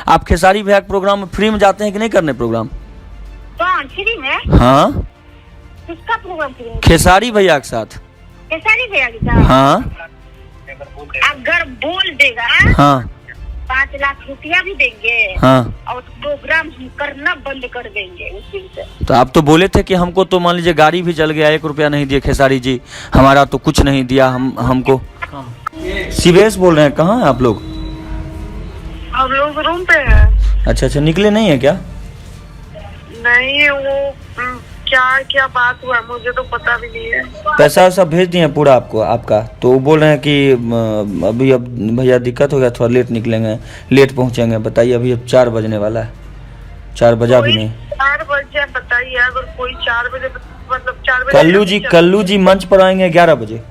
आप खेसारी भैया के प्रोग्राम में फ्री में जाते हैं कि नहीं करने प्रोग्राम? कौन फ्री में? हाँ, किसका प्रोग्राम फ्री में? खेसारी भैया के साथ। खेसारी भैया के साथ? हाँ अगर बोल देगा हाँ 5 लाख रुपया भी देंगे हाँ। और प्रोग्राम हम करना बंद कर देंगे उस दिन से। तो आप तो बोले थे कि हमको तो मान लीजिए गाड़ी भी चल गया, 1 रुपया नहीं दिए खेसारी जी, हमारा तो कुछ नहीं दिया हमको। सीबीएस बोल रहे हैं, कहाँ हैं आप लोग? हम लोग रूम पे हैं। अच्छा, निकले नहीं है क्या? नहीं, वो क्या बात हुआ मुझे तो पता भी नहीं है। पैसा सब भेज दिए पूरा आपका, तो वो बोल रहे हैं कि अभी अब भैया दिक्कत हो गया, थोड़ा लेट निकलेंगे, लेट पहुंचेंगे। बताइए अभी अब 4 बजने वाला है, 4 बजा भी नहीं। 4 बजे बताइए, अगर कोई 4 बजे मतलब 4 बजे कल्लू जी मंच पर आएंगे 11 बजे,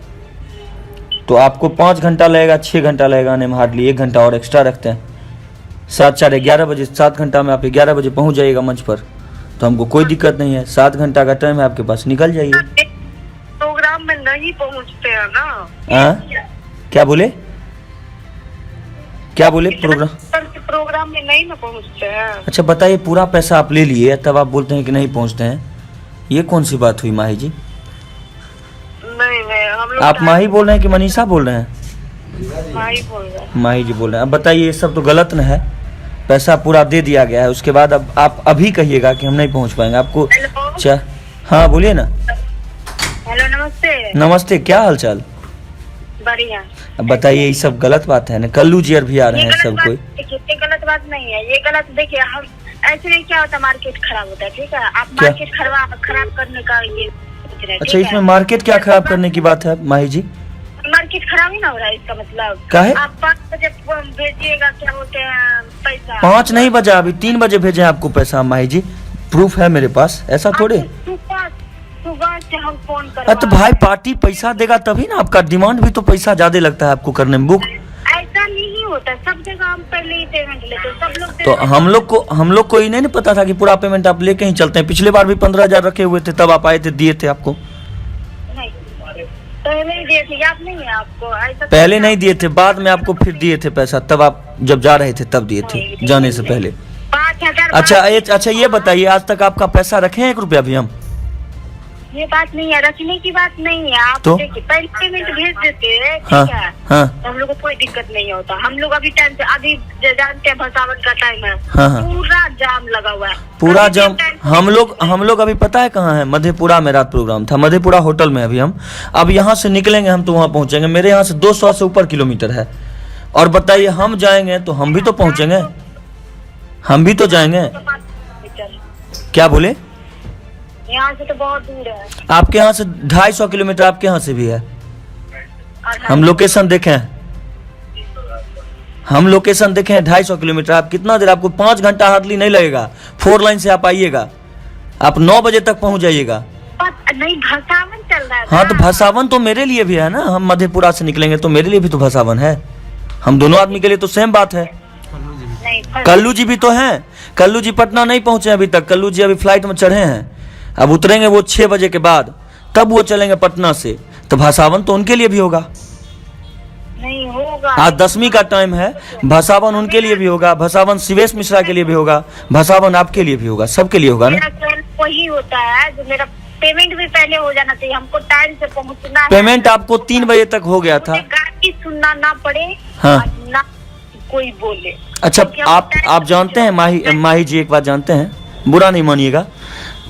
तो आपको 5 घंटा लगेगा, 6 घंटा लगेगा आने में, हार्डली 1 घंटा और एक्स्ट्रा रखते हैं। 7 4 11 बजे, 7 घंटा में आप 11 बजे पहुंच जाइएगा मंच पर, तो हमको कोई दिक्कत नहीं है। 7 घंटा का टाइम है आपके पास, निकल जाइए। प्रोग्राम में नहीं पहुंचते हैं ना? क्या बोले प्रोग्राम में नहीं ना पहुंचते हैं। अच्छा बताइए, पूरा पैसा आप ले लिए तब आप बोलते हैं कि नहीं पहुंचते हैं, ये कौन सी बात हुई माही जी? नहीं, हम लोग आप माही बोल रहे हैं कि मनीषा बोल रहे हैं? माही बोल रहे हैं। माही जी बोल रहे हैं। अब बताइए, ये सब तो गलत न है, पैसा पूरा दे दिया गया है, उसके बाद अब आप अभी कहिएगा कि हम नहीं पहुंच पाएंगे आपको। अच्छा हाँ बोलिए ना। हेलो, नमस्ते। नमस्ते, क्या हालचाल? बढ़िया। अब बताइए, ये सब गलत बात है ना, कल्लू जी भी आ रहे हैं सब कोई। ये गलत बात नहीं है, ये गलत देखिए, हम ऐसे नहीं, क्या होता मार्केट खराब होता है, ठीक है? आप मार्केट खराब करने का ये सोच रहे हैं। अच्छा, इसमें मार्केट क्या खराब करने की बात है माही जी? मार्केट खराब ही ना हो रहा है, इसका मतलब क्या है? आप 5 बजे भेजिएगा, क्या बोलते हैं, पैसा 5 नहीं बजा, अभी 3 बजे भेजे आपको पैसा माही जी, प्रूफ है मेरे पास, ऐसा थोड़े। सुबह से हम फोन कर। तो भाई पार्टी पैसा देगा तभी ना, आपका डिमांड भी तो पैसा ज्यादा लगता है आपको करने में। बुक ऐसा नहीं होता, सब जगह हम पहले ही पेमेंट लेते हैं, सब लोग। तो हम लोग को ही नहीं पता था कि पूरा पेमेंट आप लेके ही चलते हैं। पिछले बार भी 15,000 रखे हुए थे, तब आप आए थे, दिए थे आपको। पहले ही दिए थे, याद नहीं है आपको? ऐसा पहले नहीं दिए थे, बाद में आपको फिर दिए थे पैसा, तब आप जब जा रहे थे तब दिए थे, जाने से पहले। 5,000। अच्छा ये बताइए, आज तक आपका पैसा रखे हैं 1 रुपया भी हम? ये बात नहीं है, रखने की बात नहीं है। आप तो? देखिए, पहले पेमेंट भेज देते हैं, हाँ, ठीक है? हाँ। तो हम लोग को कोई दिक्कत नहीं होता। हम लोग अभी टाइम से, अभी जानते हैं भसावन का टाइम है, हाँ। पूरा जाम लगा हुआ है, पूरा जाम। हम लोग अभी पता है कहाँ है? मधेपुरा में रात प्रोग्राम था, मधेपुरा होटल में अभी हम। अब यहाँ से निकलेंगे हम तो वहाँ पहुँचेंगे, मेरे यहाँ से 200 से ऊपर किलोमीटर है। और बताइए, हम जाएंगे तो हम भी तो पहुँचेंगे, हम भी तो जाएंगे। क्या बोले? यहाँ से तो बहुत दूर है। आपके यहाँ से 250 किलोमीटर आपके यहाँ से भी है। हम लोकेशन देखें, 250 किलोमीटर। आप कितना देर, आपको 5 घंटा हार्डली नहीं लगेगा। 4 लाइन से आप आइएगा, आप 9 बजे तक पहुँच जाइएगा। नहीं, भसावन चल रहा है। हाँ तो भसावन तो मेरे लिए भी है ना, हम मधेपुरा से निकलेंगे तो मेरे लिए भी तो भसावन है। हम दोनों आदमी के लिए तो सेम बात है। कल्लू जी भी तो हैं, कल्लू जी पटना नहीं पहुंचे अभी तक, कल्लू जी अभी फ्लाइट में चढ़े हैं, अब उतरेंगे वो 6 बजे के बाद, तब वो चलेंगे पटना से, तो भसावन तो उनके लिए भी होगा। नहीं होगा, आज 10वीं का टाइम है, भसावन उनके लिए भी होगा, भसावन शिवेश मिश्रा के लिए भी होगा, भसावन आपके लिए भी होगा, सबके लिए होगा ना। वही होता है जो मेरा पेमेंट भी पहले हो जाना चाहिए, हमको टाइम से पहुंचना है। पेमेंट आपको 3 बजे तक हो गया था। गाड़ी सुनना ना पड़े, हाँ। ना कोई बोले। अच्छा, आप जानते हैं माही जी, एक बात जानते हैं, बुरा नहीं मानिएगा,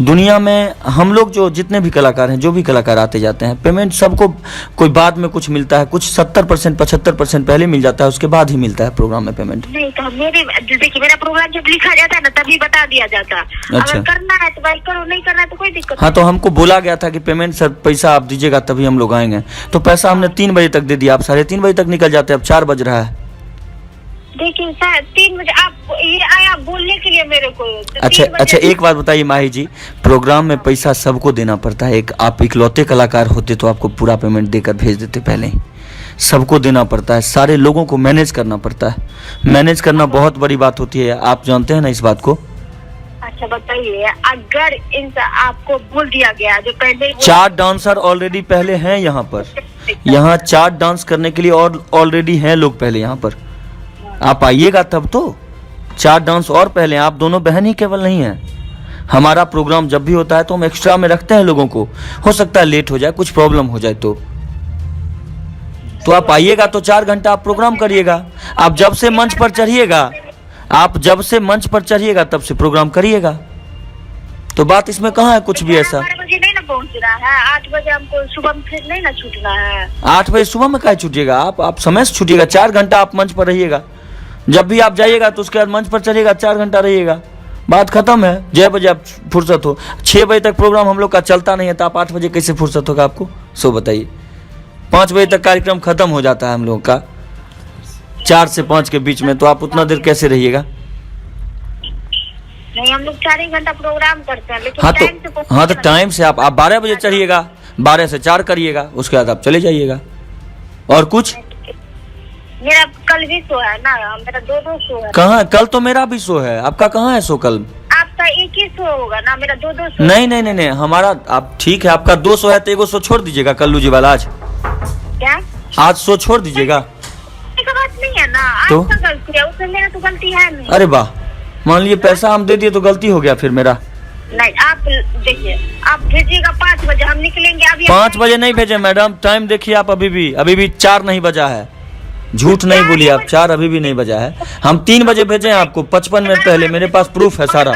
दुनिया में हम लोग जो जितने भी कलाकार हैं, जो भी कलाकार आते जाते हैं, पेमेंट सबको कोई बाद में कुछ मिलता है, कुछ 70% 75% पहले मिल जाता है, उसके बाद ही मिलता है प्रोग्राम में पेमेंट। नहीं तो देखिए, मेरा प्रोग्राम जब लिखा जाता है ना, तभी बता दिया जाता है। अच्छा। अगर करना है तो भाई करो, नहीं करना है तो कोई दिक्कत। हाँ, तो हमको बोला गया था कि पेमेंट सर पैसा आप दीजिएगा तभी हम लोग आएंगे, तो पैसा हमने 3 बजे तक दे दिया, आप 3:30 बजे तक निकल जाते हैं, अब 4 बज रहा है। देखिए सर, 3 बजे आप ये आया बोलने के लिए मेरे को। अच्छा, एक बात बताइए माही जी, प्रोग्राम में पैसा सबको देना पड़ता है, एक आप इकलौते कलाकार होते तो आपको पूरा पेमेंट देकर भेज देते, पहले ही सबको देना पड़ता है, सारे लोगों को मैनेज करना पड़ता है, मैनेज करना बहुत बड़ी बात होती है, आप जानते हैं ना इस बात को। अच्छा बताइए, अगर आपको बोल दिया गया जो पहले 4 डांसर ऑलरेडी पहले हैं यहाँ पर, यहाँ 4 डांस करने के लिए और ऑलरेडी हैं लोग पहले यहाँ पर, आप आइएगा तब तो, 4 डांस और पहले, आप दोनों बहन ही केवल नहीं हैं। हमारा प्रोग्राम जब भी होता है तो हम एक्स्ट्रा में रखते हैं लोगों को, हो सकता है लेट हो जाए, कुछ प्रॉब्लम हो जाए तो आप आइएगा तो 4 घंटा आप प्रोग्राम करिएगा। आप जब से मंच पर चढ़िएगा, आप जब से मंच पर चढ़िएगा तब से प्रोग्राम करिएगा। तो बात इसमें कहाँ है कुछ भी ऐसा। 12 बजे नहीं ना पहुंचना है, 8 बजे हमको सुबह में फिर नहीं ना छूटना है। 8 बजे सुबह में काहे छूटिएगा, आप समय से छूटिएगा। 4 घंटा आप मंच पर रहिएगा, जब भी आप जाइएगा तो उसके बाद मंच पर चढ़िएगा, 4 घंटा रहिएगा, बात खत्म है। 6 बजे आप फुर्सत हो, 6 बजे तक प्रोग्राम हम लोग का चलता नहीं है, तो आप 8 बजे कैसे फुर्सत होगा आपको, सो बताइए। 5 बजे तक कार्यक्रम खत्म हो जाता है हम लोग का, 4 से 5 के बीच में, तो आप उतना देर कैसे रहिएगा। नहीं, हम लोग 4 ही घंटा प्रोग्राम करते हैं, लेकिन हाँ तो टाइम से आप 12 बजे चढ़िएगा, 12 से 4 करिएगा, उसके बाद आप चले जाइएगा। और कुछ मेरा कल भी शो है ना, मेरा 2 शो है। कहाँ, कल तो मेरा भी शो है, आपका कहाँ है शो कल। आपका एक ही शो होगा ना, मेरा 2 शो। नहीं, हमारा, आप ठीक है, आपका 2 शो है तो 1 शो छोड़ दीजिएगा कल्लू जी वाला। क्या आज शो छोड़ दीजिएगा। बात नहीं है ना, तो? आपका गलती है, उसमें मेरा तो गलती है नहीं। अरे वाह, मान लीजिए पैसा हम दे दिए तो गलती हो गया फिर मेरा। नहीं, आप देखिए, आप भेजिएगा 5 बजे, हम निकलेंगे अभी। 5 बजे नहीं भेजे मैडम, टाइम देखिए आप, अभी भी 4 नहीं बजा है, झूठ नहीं बोलिए आप, 4 अभी भी नहीं बजा है। हम 3 बजे भेजे हैं आपको, 55 मिनट पहले, मेरे पास प्रूफ है सारा।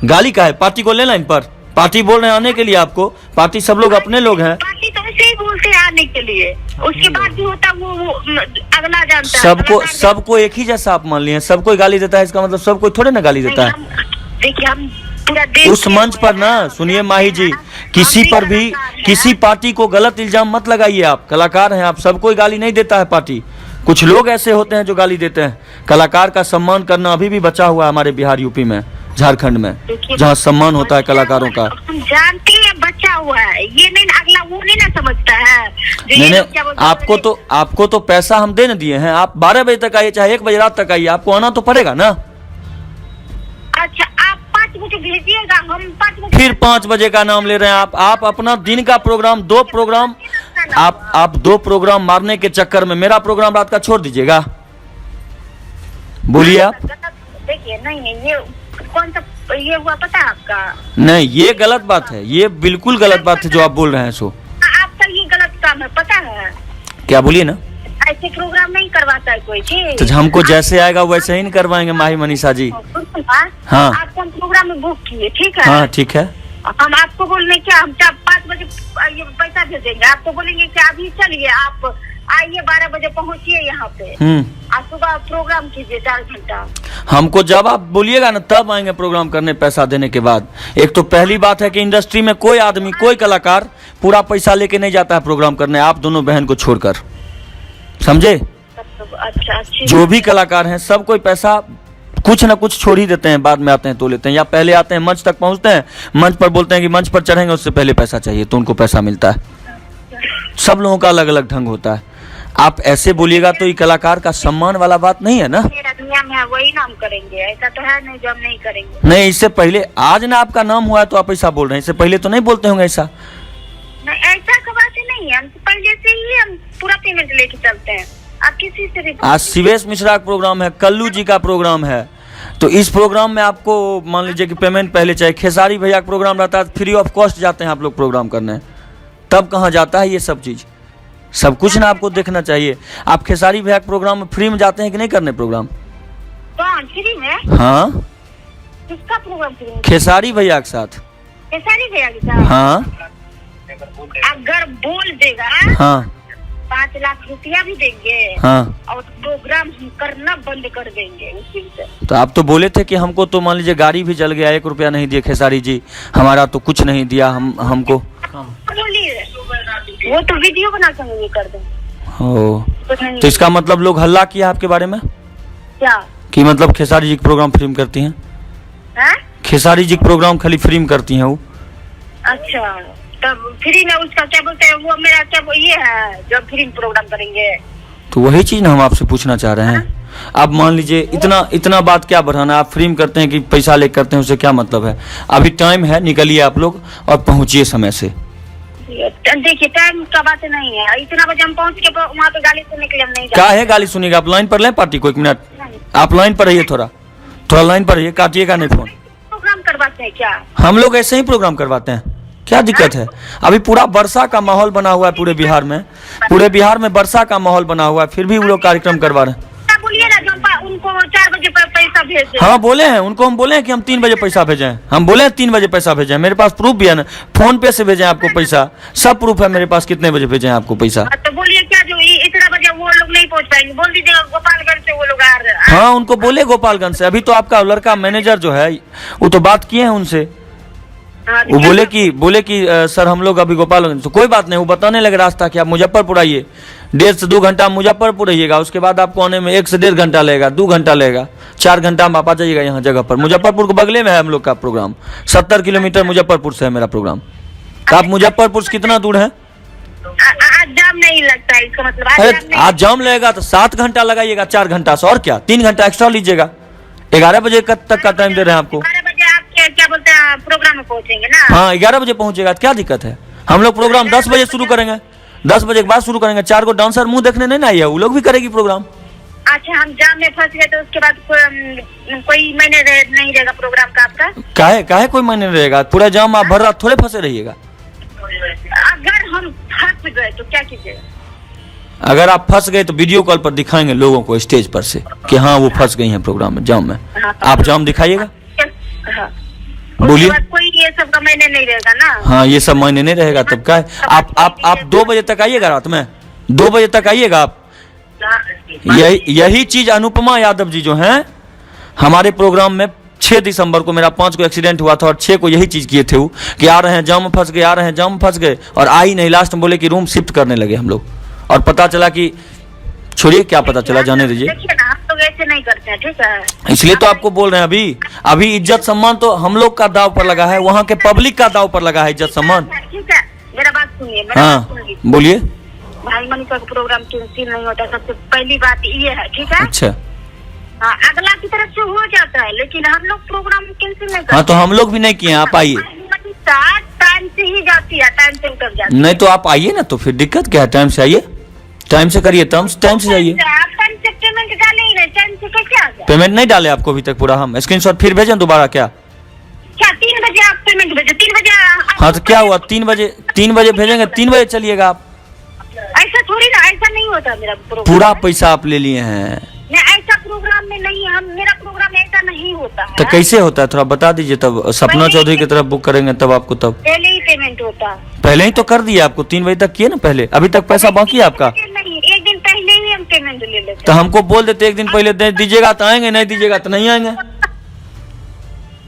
गाली का है, पार्टी को ले लाइन पर, पार्टी बोल रहे हैं आने के लिए आपको, पार्टी सब लोग अपने लोग हैं। पार्टी तो ऐसे ही बोलते हैं आने के लिए, उसके बाद भी होता वो अगला जानता है। सबको एक ही जैसा आप मान लिए, सबको गाली देता है, इसका मतलब सबको थोड़े ना गाली देता है। देखिए, हम पूरा देश उस मंच पर ना, सुनिए माही जी, किसी पर भी किसी पार्टी को गलत इल्जाम मत लगाइए। आप कलाकार हैं, आप सबको गाली नहीं देता है पार्टी, कुछ लोग ऐसे होते हैं जो गाली देते हैं। कलाकार का सम्मान करना अभी भी बचा हुआ है हमारे बिहार, यूपी में, झारखंड में, जहाँ सम्मान होता है कलाकारों का। हम जानते हैं बचा हुआ है, ये नहीं अगला वो नहीं ना समझता है। नहीं, आपको तो पैसा हम दे न दिए हैं। आप 12 बजे तक आइए, चाहे 1 बजे रात तक आइए, आपको आना तो पड़ेगा ना। अच्छा, आप 5 बजे भेजिएगा, हम 5 बजे। फिर 5 बजे का नाम ले रहे हैं आप अपना दिन का प्रोग्राम, 2 प्रोग्राम, आप 2 प्रोग्राम मारने के चक्कर में मेरा प्रोग्राम रात का छोड़ दीजिएगा। बोलिए आप। देखिए, नहीं, ये कौन सा ये हुआ पता है आपका? नहीं, ये गलत बात है, ये बिल्कुल गलत बात है जो आप बोल रहे हैं। सो आपका ये गलत काम है, पता है। क्या बोलिए ना, ऐसे प्रोग्राम नहीं करवाता है कोई चीज। तो हमको जैसे आएगा वैसे ही नहीं करवाएंगे माही मनीषा जी। हाँ, आपको हम प्रोग्राम में बुक किए, ठीक है। हाँ ठीक है, हम आपको बोलने क्या, हम 5 बजे ये पैसा भेजेंगे, आपको बोलेंगे कि अभी चलिए, आप आइए 12 बजे पहुंचिए यहाँ पे, आप सुबह प्रोग्राम कीजिए 4 घंटा। हमको जब आप बोलिएगा ना तब आएंगे प्रोग्राम करने, पैसा देने के बाद। एक तो पहली बात है कि इंडस्ट्री में कोई आदमी, कोई कलाकार पूरा पैसा लेके नहीं जाता है प्रोग्राम करने, आप दोनों बहन को छोड़कर, समझे। अच्छा, जो भी कलाकार हैं सब कोई पैसा कुछ ना कुछ छोड़ ही देते हैं, बाद में आते हैं तो लेते हैं, या पहले आते हैं मंच तक पहुंचते हैं, मंच पर बोलते हैं कि मंच पर चढ़ेंगे, उससे पहले पैसा चाहिए तो उनको पैसा मिलता है। सब लोगों का अलग अलग ढंग होता है। आप ऐसे बोलिएगा तो ये कलाकार का सम्मान वाला बात नहीं है ना। मेरा दुनिया में है, वही नाम करेंगे, ऐसा तो है नहीं जो हम नहीं करेंगे। नहीं, इससे पहले आज ना आपका नाम हुआ है तो आप ऐसा बोल रहे हैं, इससे पहले तो नहीं बोलते होंगे ऐसा। नहीं, ऐसा का बात ही नहीं है, हम पहले से ही हम पूरा पेमेंट लेके चलते हैं, आप किसी से भी। आज शिवेश मिश्रा का प्रोग्राम है, कल्लू जी का प्रोग्राम है, तो इस प्रोग्राम में आपको मान लीजिए कि पेमेंट पहले चाहिए। खेसारी भैया का प्रोग्राम रहता है, फ्री ऑफ कॉस्ट जाते हैं आप लोग प्रोग्राम करने, तब कहाँ जाता है ये सब चीज़, सब कुछ ना आपको देखना चाहिए। आप खेसारी भैया के प्रोग्राम में फ्री में जाते हैं कि नहीं करने प्रोग्राम? कौन फ्री में? हाँ, किसका प्रोग्राम फ्री में? खेसारी भैया के साथ। खेसारी भैया के साथ? हाँ, अगर बोल देगा, हाँ, 5 लाख रुपया भी देंगे, हाँ, और प्रोग्राम हम करना बंद कर देंगे उसी से। तो आप तो बोले थे कि हमको तो मान लीजिए गाड़ी भी जल गया, 1 रुपया नहीं दिए खेसारी जी, हमारा तो कुछ नहीं दिया हमको। बोलिए, वो तो वीडियो बना कर कर दें। तो इसका मतलब लोग हल्ला किया आपके बारे में क्या, कि मतलब खेसारी जी के प्रोग्राम फ्री में करती हैं? खेसारी जी के प्रोग्राम खाली फ्री में करती हैं वो? अच्छा, तब फ्री में उसका क्या बोलते हैं, वो मेरा क्या ये है जो फ्री में प्रोग्राम करेंगे, तो वही चीज ना हम आपसे पूछना चाह रहे हैं। अब मान लीजिए इतना बात क्या बढ़ाना, आप फ्री में करते हैं कि पैसा लेकर करते हैं, उससे क्या मतलब है। अभी टाइम है, निकलिए आप लोग और पहुंचिए समय से। देखिए, टाइम का बात नहीं है, इतना बजे हम पहुंच के वहाँ पे गाली सुनने के लिए हम नहीं क्या है गाली सुनिएगा, आप लाइन पर लें पार्टी को 1 मिनट। आप लाइन पर रहिए, थोड़ा लाइन पर रहिए, काटिएगा नहीं फोन। प्रोग्राम करवाते हैं क्या? हम लोग ऐसे ही प्रोग्राम करवाते हैं, क्या दिक्कत है? अभी पूरा वर्षा का माहौल बना हुआ है पूरे बिहार में वर्षा का माहौल बना हुआ है, फिर भी वो लोग कार्यक्रम करवा रहे हैं। बोलिए ना, जो उनको 4 बजे पैसा भेज दें। हाँ बोले हैं, उनको हम बोले हैं कि हम 3 बजे पैसा भेजें, हम बोले हैं 3 बजे पैसा भेजें, मेरे पास प्रूफ भी है ना, फोन पे से भेजें आपको पैसा, सब प्रूफ है मेरे पास, कितने बजे भेजें आपको पैसा। तो बोलिए क्या, जो इतना बजे वो लोग नहीं पहुंच पाएंगे, बोल दीजिएगा गोपालगंज से वो लोग आ रहे हैं। हाँ उनको बोले गोपालगंज से, अभी तो आपका लड़का मैनेजर जो है वो तो बात किए हैं उनसे, वो बोले कि सर हम लोग अभी गोपालगंज, तो कोई बात नहीं, वो बताने लगे रास्ता कि आप मुजफ्फरपुर आइए, 1.5 से 2 घंटा मुजफ्फरपुर रहिएगा, उसके बाद आपको आने में 1 से 1.5 घंटा लगेगा, 2 घंटा लगेगा, 4 घंटा में आप आ जाइएगा यहाँ जगह पर। मुजफ्फरपुर के बगले में है हम लोग का प्रोग्राम, 70 किलोमीटर मुजफ्फरपुर से है मेरा प्रोग्राम। तो आप मुजफ्फरपुर से कितना दूर है? आज जाम नहीं लगता है, इसका मतलब अरे आज जाम लगेगा तो 7 घंटा लगाइएगा, 4 घंटा से, और क्या 3 घंटा एक्स्ट्रा लीजिएगा। 11 बजे तक का टाइम दे रहे हैं आपको। 12 बजे आप क्या बोलते हैं प्रोग्राम में पहुंचेंगे ना? हाँ 11 बजे पहुंचेगा, क्या दिक्कत है? हम लोग प्रोग्राम 10 बजे शुरू करेंगे, 10 बजे के बाद शुरू करेंगे। 4 को डांसर मुंह देखने नहीं ना आइए, वो लोग भी करेगी प्रोग्राम। अच्छा, हम जाम में फंस गए तो उसके बाद कोई मायने नहीं रहेगा प्रोग्राम का आपका? काहे कोई मायने नहीं रहेगा, पूरा जाम आप भर रात थोड़े फंसे रहिएगा। अगर हम फंस गए तो क्या कीजिएगा? अगर आप फंस गए तो वीडियो कॉल पर दिखाएंगे लोगों को स्टेज पर से कि हाँ वो फंस गई हैं प्रोग्राम में, जाम में। आप जाम दिखाइएगा, बोलिए। कोई ये सब का मायने नहीं रहेगा ना? हाँ ये सब मायने नहीं रहेगा, तब क्या है? आप 2 बजे तक आइएगा, रात में 2 बजे तक आइएगा आप। यही चीज अनुपमा यादव जी जो हैं हमारे प्रोग्राम में 6 दिसंबर को मेरा 5 को एक्सीडेंट हुआ था और 6 को यही चीज किए थे वो, कि आ रहे हैं जाम में फंस गए, आ रहे हैं जाम में फंस गए, और आई नहीं, लास्ट में बोले कि रूम शिफ्ट करने लगे हम लोग, और पता चला कि छोड़िए क्या पता चला, जाने दीजिए। देखिए ना, हम लोग ऐसे नहीं करते हैं, ठीक है? इसलिए तो आपको बोल रहे हैं, अभी इज्जत सम्मान तो हम लोग का दाव पर लगा है, वहाँ के पब्लिक का दाव पर लगा है इज्जत सम्मान। ठीक है, मेरा बात सुनिए। हाँ बोलिए। भाई मनीषा का प्रोग्राम कैंसिल नहीं होता, सबसे पहली बात ये है, ठीक है? अच्छा हाँ, अगला की तरफ से हो जाता है, लेकिन हम लोग प्रोग्राम कैंसिल नहीं करते। हाँ तो हम लोग भी नहीं किए, आप आइए। टाइम से ही जाती है, टाइम से उतर जाती है। नहीं तो आप आइए ना, तो फिर दिक्कत क्या है? टाइम से आइए, टाइम से करिए, टाइम से जाइए। पेमेंट डाले ही नहीं, टाइम से कैसे आ गया? पेमेंट नहीं डाले आपको अभी तक पूरा, हम स्क्रीनशॉट फिर भेजें दोबारा क्या? 3 बजे आप पेमेंट भेजो, 3 बजे। हाँ तो क्या हुआ, 3 बजे भेजेंगे, 3 बजे चलिएगा आप। ऐसा थोड़ी ना, ऐसा नहीं होता मेरा प्रोग्राम। पूरा पैसा आप ले लिए हैं। ऐसा प्रोग्राम में नहीं, मेरा प्रोग्राम ऐसा नहीं होता है। तो कैसे होता है, थोड़ा बता दीजिए, तब सपना चौधरी की तरफ बुक करेंगे तब आपको, तब पहले ही पेमेंट होता है। पहले ही तो कर दिया आपको, 3 बजे तक किए ना पहले, अभी तक पैसा बाकी है आपका? नहीं, 1 दिन पहले ही हम पेमेंट ले लेते। तो हमको बोल देते 1 दिन पहले दे दीजिएगा तो आएंगे, नहीं दीजिएगा तो नहीं आएंगे।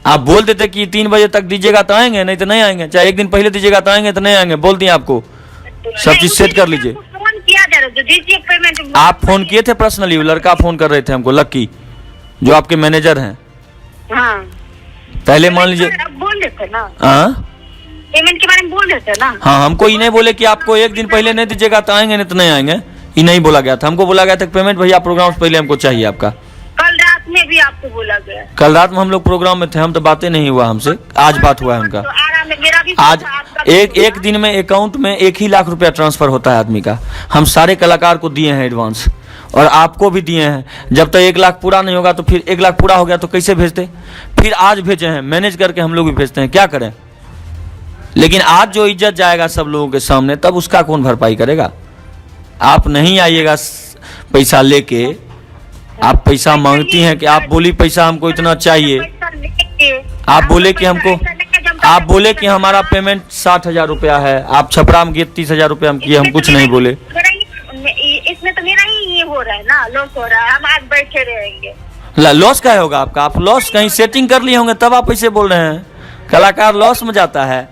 आप बोल देते कि 3 बजे तक दीजिएगा तो आएंगे, नहीं तो नहीं आएंगे, चाहे 1 दिन पहले दीजिएगा तो आएंगे तो नहीं आएंगे, बोल दिए आपको। सब चीज सेट कर लीजिए। फोन किया जा रहा है, दीजिए पेमेंट। आप फोन किए थे पर्सनली, लड़का फोन कर रहे थे हमको, लक्की जो आपके मैनेजर हैं। हाँ पहले मान लीजिए, बोल देते ना, हाँ पेमेंट के बारे में बोल देते ना। हाँ हमको ये नहीं बोले कि आपको 1 दिन पहले नहीं दीजिएगा तो आएंगे, नहीं तो नहीं आएंगे, ये नहीं बोला गया था। हमको बोला गया था पेमेंट भैया प्रोग्राम से पहले हमको चाहिए आपका। कल रात में भी आपको बोला गया? कल रात में हम लोग प्रोग्राम में थे, हम तो बातें नहीं हुआ हमसे, आज बात हुआ है उनका। तो आराम है, मेरा भी आज एक दिन में अकाउंट में 1 ही लाख रुपया ट्रांसफर होता है आदमी का। हम सारे कलाकार को दिए हैं एडवांस, और आपको भी दिए हैं। जब तक 1 लाख पूरा नहीं होगा तो फिर 1 लाख पूरा हो गया तो कैसे भेजते? फिर आज भेजे हैं, मैनेज करके हम लोग भी भेजते हैं, क्या करें? लेकिन आज जो इज्जत जाएगा सब लोगों के सामने, तब उसका कौन भरपाई करेगा? आप नहीं आइएगा पैसा लेके, आप पैसा मांगती हैं कि आप बोली पैसा हमको इतना चाहिए, आप बोले कि हमको, आप बोले कि हमारा पेमेंट 60,000 रुपया है, आप छपरा में गए 30,000 रुपया हम किए, हम कुछ नहीं बोले। इसमें तो मेरा ही ये हो रहा है ना, लॉस हो रहा है, हम आज बैठे रहेंगे। लॉस क्या होगा आपका? आप लॉस कहीं सेटिंग कर लिए होंगे तब आप ऐसे बोल रहे हैं। कलाकार लॉस में जाता है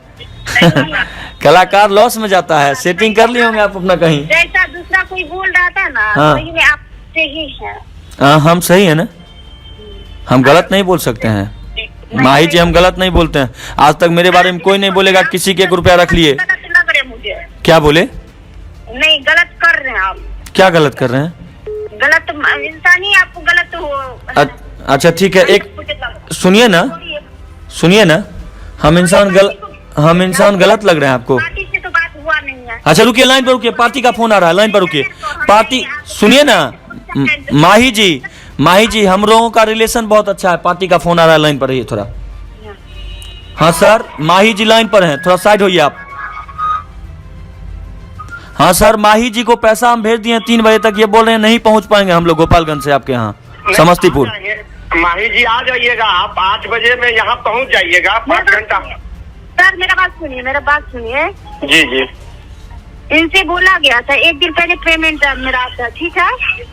कलाकार लॉस में जाता है, सेटिंग कर लिए होंगे आप अपना कहीं। जैसा दूसरा कोई बोल रहा था ना, हाँ। वही में आप सही है। हाँ हम सही है ना, हम गलत नहीं बोल सकते हैं माही जी, हम गलत नहीं बोलते हैं। आज तक मेरे बारे में कोई नहीं बोलेगा किसी के 1 रुपया रख लिए। गलत ना करे मुझे। क्या बोले? नहीं, गलत कर रहे हैं आप। क्या गलत कर रहे हैं? गलत इंसान ही आपको गलत हो। अच्छा ठीक है, एक सुनिए ना, हम इंसान गलत लग रहे हैं आपको? पार्टी से तो बात हुआ नहीं है। अच्छा रुकिए, लाइन पर रुकिए, पार्टी का फोन आ रहा है, लाइन पर रुकिए। पार्टी सुनिए ना माही जी, माही जी, हम लोगों का रिलेशन बहुत अच्छा है। पार्टी का फोन आ रहा है, लाइन पर रहिए थोड़ा। हाँ सर, माही जी लाइन पर हैं, थोड़ा साइड होइए आप। हाँ सर, माही जी को पैसा हम भेज दिए 3 बजे तक, ये बोल रहे हैं नहीं पहुंच पाएंगे हम लोग गोपालगंज से आपके यहाँ समस्तीपुर। माही जी आ जाइएगा, आप 8 बजे में यहाँ पहुँच जाइएगा, 5 घंटा। सर मेरा बात सुनिए। जी जी इनसे बोला गया था 1 दिन पहले पेमेंट मेरा आता, ठीक है?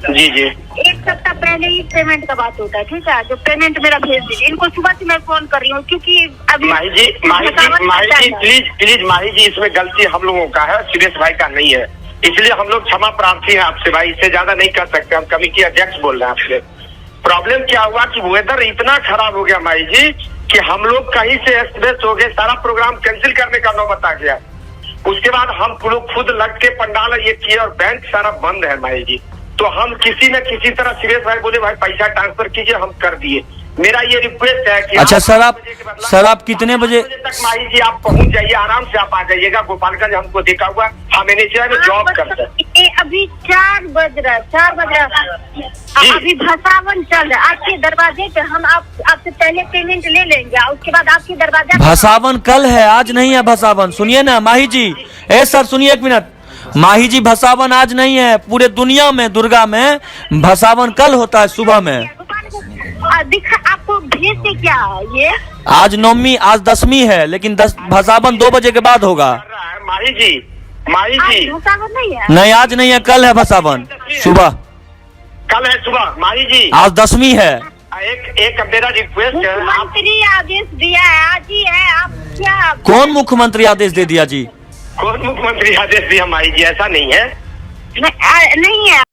जी जी 1 सप्ताह पहले ही पेमेंट का बात होता है, ठीक है? जो पेमेंट मेरा भेज दीजिए। इनको सुबह से मैं फोन कर रही हूँ क्योंकि अभी माही जी प्लीज माही जी, इसमें गलती हम लोगों का है, सुरेश भाई का नहीं है। इसलिए हम लोग क्षमा प्रार्थी हैं आपसे भाई, इससे ज्यादा नहीं कर सकते। हम कमिटी अध्यक्ष बोल रहे हैं आपसे। प्रॉब्लम क्या हुआ कि वेदर इतना खराब हो गया माही जी कि हम लोग कहीं से एक्सप्रेस हो गए, सारा प्रोग्राम कैंसिल करने का नौबत आ गया। उसके बाद हम लोग खुद लग के पंडाल ये किए और बैंक सारा बंद है माही जी। तो हम किसी न किसी तरह सुरेश भाई बोले भाई पैसा ट्रांसफर कीजिए, हम कर दिए। मेरा ये रिक्वेस्ट है कि अच्छा सर, आप कितने बजे तक माही जी आप पहुंच जाइए, आराम से आप आ जाइएगा। गोपालगंज हमको देखा हुआ, हम मैनेजर में जॉब करते हैं। अभी 4 बज रहा अभी भसावन चल रहा है आपके दरवाजे पे। हम आपसे पहले पेमेंट ले लेंगे, उसके बाद आपके दरवाजे। भसावन कल है, आज नहीं है भसावन। सुनिए ना माही जी, सर सुनिए 1 मिनट। माही जी, भसावन आज नहीं है, पूरे दुनिया में दुर्गा में भसावन कल होता है सुबह में। आपको भेज से क्या ये? आज नवमी, आज 10वीं है, लेकिन भसावन 2 बजे के बाद होगा। माही जी भसावन नहीं है? नहीं, आज नहीं है, कल है भसावन सुबह। कल है सुबह माही जी, आज 10वीं है। एक मेरा रिक्वेस्ट है, मुख्यमंत्री आदेश दिया है, आज ही है। आप क्या? कौन मुख्यमंत्री आदेश दे दिया जी? कौन मुख्यमंत्री आदेश दिया माही जी? ऐसा नहीं है, नहीं है।